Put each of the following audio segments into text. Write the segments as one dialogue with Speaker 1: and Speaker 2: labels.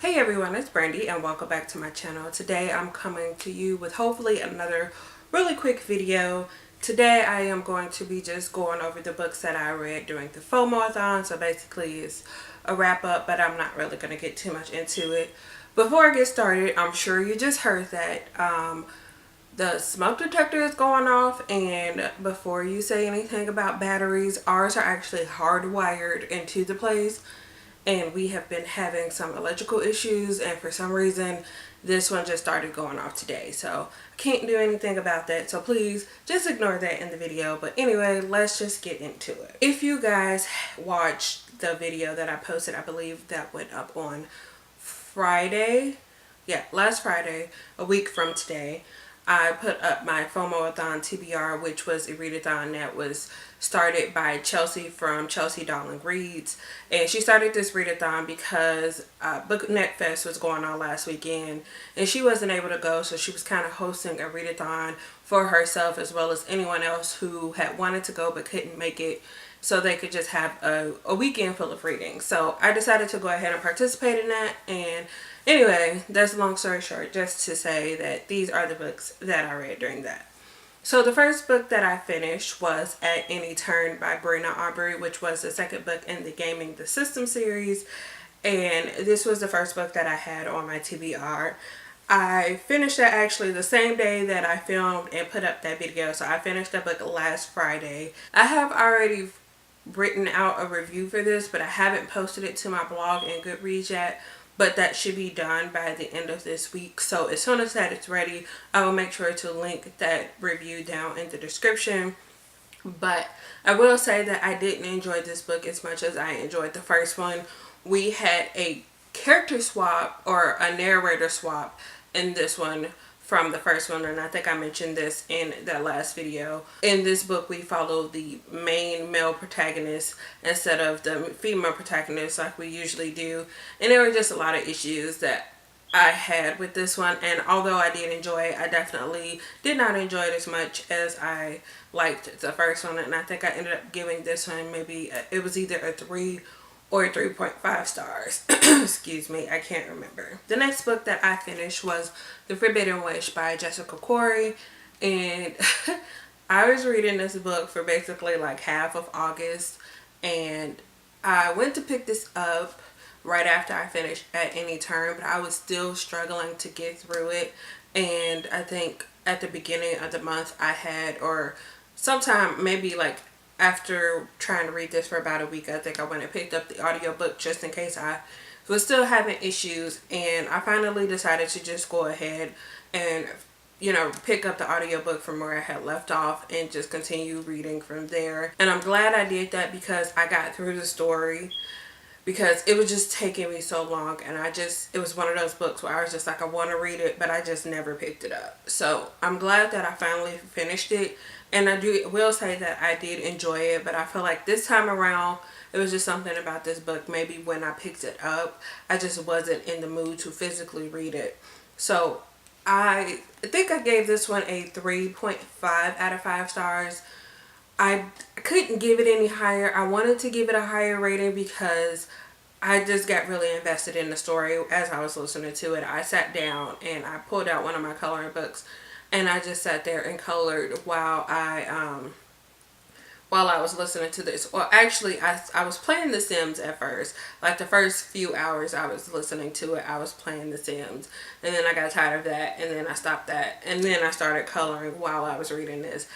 Speaker 1: Hey everyone, it's Brandy and welcome back to my channel. Today I'm coming to you with hopefully another really quick video. Today I am going to be just going over the books that I read during the FomoAthon. So basically it's a wrap up, but I'm not really going to get too much into it. Before I get started, I'm sure you just heard that the smoke detector is going off, and before you say anything about batteries, ours are actually hardwired into the place. And we have been having some electrical issues, and for some reason this one just started going off today, so I can't do anything about that, so please just ignore that in the video. But anyway, let's just get into it. If you guys watched the video that I posted, I believe that went up on Friday, last Friday, a week from today, I put up my FomoAthon TBR, which was a readathon that was started by Chelsea from chelseadollingreads. And she started this readathon because Booknet Fest was going on last weekend and she wasn't able to go, so she was kind of hosting a readathon for herself as well as anyone else who had wanted to go but couldn't make it, so they could just have a weekend full of reading. So I decided to go ahead and participate in that. And anyway, that's a long story short, just to say that these are the books that I read during that. So the first book that I finished was At Any Turn by Brina Aubrey, which was the second book in the Gaming the System series. And this was the first book that I had on my TBR. I finished that actually the same day that I filmed and put up that video. So I finished that book last Friday. I have already written out a review for this, but I haven't posted it to my blog and Goodreads yet. But that should be done by the end of this week. So as soon as that is ready, I will make sure to link that review down in the description. But I will say that I didn't enjoy this book as much as I enjoyed the first one. We had a character swap, or a narrator swap, in this one from the first one, and I think I mentioned this in that last video. In this book, we follow the main male protagonist instead of the female protagonist like we usually do, and there were just a lot of issues that I had with this one. And although I did enjoy it, I definitely did not enjoy it as much as I liked the first one, and I think I ended up giving this one maybe it was either a 3 or 3.5 stars. Excuse me, I can't remember. The next book that I finished was The Forbidden Wish by Jessica Corey, and I was reading this book for basically like half of August, and I went to pick this up right after I finished At Any Turn, but I was still struggling to get through it. And I think at the beginning of the month I had, or sometime maybe like after trying to read this for about a week, I think I went and picked up the audiobook just in case I was still having issues. And I finally decided to just go ahead and, you know, pick up the audiobook from where I had left off and just continue reading from there. And I'm glad I did that because I got through the story, because it was just taking me so long. And it was one of those books where I was just like, I want to read it, but I just never picked it up. So I'm glad that I finally finished it. And I will say that I did enjoy it, but I feel like this time around, it was just something about this book. Maybe when I picked it up, I just wasn't in the mood to physically read it. So I think I gave this one a 3.5 out of 5 stars. I couldn't give it any higher. I wanted to give it a higher rating because I just got really invested in the story as I was listening to it. I sat down and I pulled out one of my coloring books, and I just sat there and colored while I was listening to this. Well, actually, I was playing The Sims at first. Like the first few hours I was listening to it, I was playing The Sims. And then I got tired of that, and then I stopped that. And then I started coloring while I was reading this.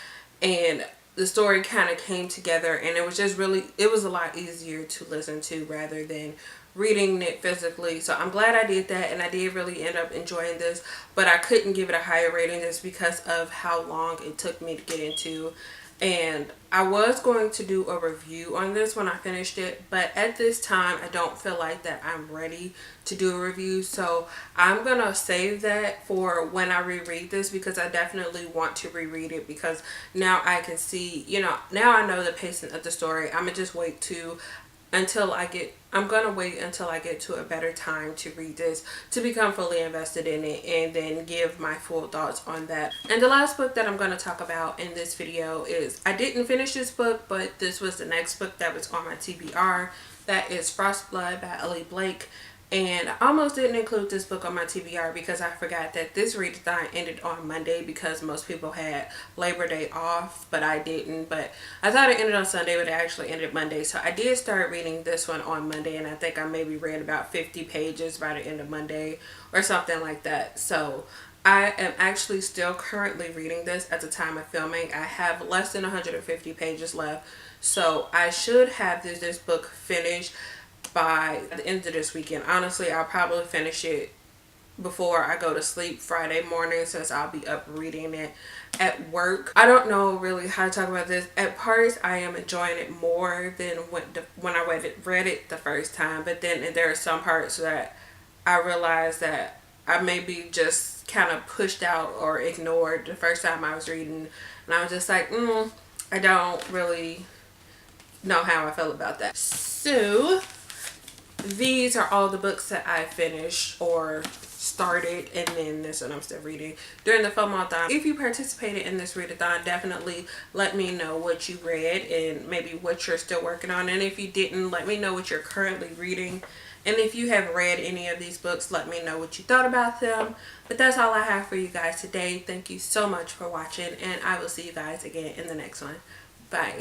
Speaker 1: And the story kind of came together, and it was just really, it was a lot easier to listen to rather than reading it physically. So I'm glad I did that, and I did really end up enjoying this, but I couldn't give it a higher rating just because of how long it took me to get into. And I was going to do a review on this when I finished it, but at this time I don't feel like that I'm ready to do a review. So I'm gonna save that for when I reread this, because I definitely want to reread it, because now I can see, you know, now I know the pacing of the story. I'm gonna just wait until I get to a better time to read this, to become fully invested in it, and then give my full thoughts on that. And the last book that I'm going to talk about in this video is, I didn't finish this book, but this was the next book that was on my TBR. That is Frostblood by Ellie Blake. And I almost didn't include this book on my TBR because I forgot that this readathon ended on Monday because most people had Labor Day off, but I didn't. But I thought it ended on Sunday, but it actually ended Monday. So I did start reading this one on Monday, and I think I maybe read about 50 pages by the end of Monday or something like that. So I am actually still currently reading this at the time of filming. I have less than 150 pages left. So I should have this book finished by the end of this weekend. Honestly, I'll probably finish it before I go to sleep Friday morning, since I'll be up reading it at work. I don't know really how to talk about this. At parts, I am enjoying it more than when I read it the first time. But then there are some parts that I realized that I maybe just kind of pushed out or ignored the first time I was reading. And I was just like, I don't really know how I feel about that. So these are all the books that I finished or started, and then this one I'm still reading during the FomoAthon. If you participated in this readathon, definitely let me know what you read and maybe what you're still working on. And if you didn't, let me know what you're currently reading. And if you have read any of these books, let me know what you thought about them. But that's all I have for you guys today. Thank you so much for watching, and I will see you guys again in the next one. Bye.